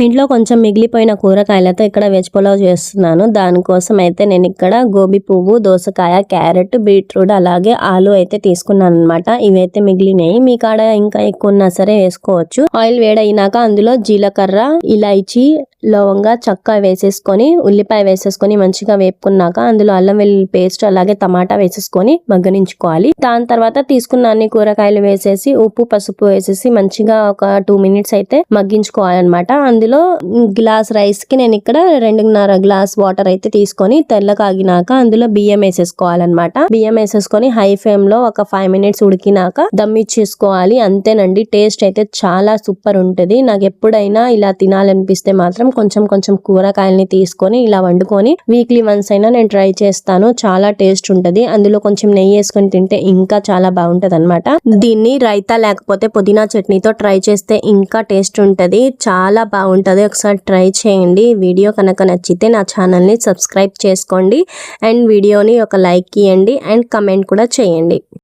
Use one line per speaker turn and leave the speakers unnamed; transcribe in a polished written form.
ఇంట్లో కొంచెం మిగిలిపోయిన కూరగాయలతో ఇక్కడ వెజ్ పులావ్ చేస్తున్నాను. దానికోసం అయితే నేను ఇక్కడ గోబీ పువ్వు, దోసకాయ, క్యారెట్, బీట్రూట్ అలాగే ఆలు అయితే తీసుకున్నాను అనమాట. ఇవైతే మిగిలినాయి. మీ కాడ ఇంకా ఎక్కువ ఉన్నా సరే వేసుకోవచ్చు. ఆయిల్ వేడైనాక అందులో జీలకర్ర, ఇలైచి, లవంగా, చెక్క వేసేసుకొని ఉల్లిపాయ వేసేసుకొని మంచిగా వేపుకున్నాక అందులో అల్లం వెల్లుల్లి పేస్ట్ అలాగే టమాటా వేసేసుకొని మగ్గనించుకోవాలి. దాని తర్వాత తీసుకున్న అన్ని కూరగాయలు వేసేసి ఉప్పు, పసుపు వేసేసి మంచిగా ఒక 2 minutes అయితే మగ్గించుకోవాలన్నమాట. అందులో గ్లాస్ రైస్ కి నేను ఇక్కడ 2.5 గ్లాస్ వాటర్ అయితే తీసుకొని తెల్లగాగినాక అందులో బియ్యం వేసేసుకోవాలన్నమాట. బియ్యం వేసేసుకొని హై ఫ్లేమ్ లో ఒక 5 minutes ఉడికినాక దమ్ ఇచ్చేసుకోవాలి. అంతేనండి. టేస్ట్ అయితే చాలా సూపర్ ఉంటది. నాకు ఎప్పుడైనా ఇలా తినాలనిపిస్తే మాత్రం కొంచెం కూరగాయల్ని తీసుకొని ఇలా వండుకొని వీక్లీ వన్స్ అయినా నేను ట్రై చేస్తాను. చాలా టేస్ట్ ఉంటది. అందులో కొంచెం నెయ్యి వేసుకొని తింటే ఇంకా చాలా బాగుంటది అనమాట. దీన్ని రైతా లేకపోతే పుదీనా చట్నీతో ట్రై చేస్తే ఇంకా టేస్ట్ ఉంటది. చాలా బాగుంటది. ఒకసారి ట్రై చేయండి. వీడియో కనుక నచ్చితే నా ఛానల్ ని సబ్స్క్రైబ్ చేసుకోండి అండ్ వీడియోని ఒక లైక్ ఇవ్వండి అండ్ కమెంట్ కూడా చేయండి.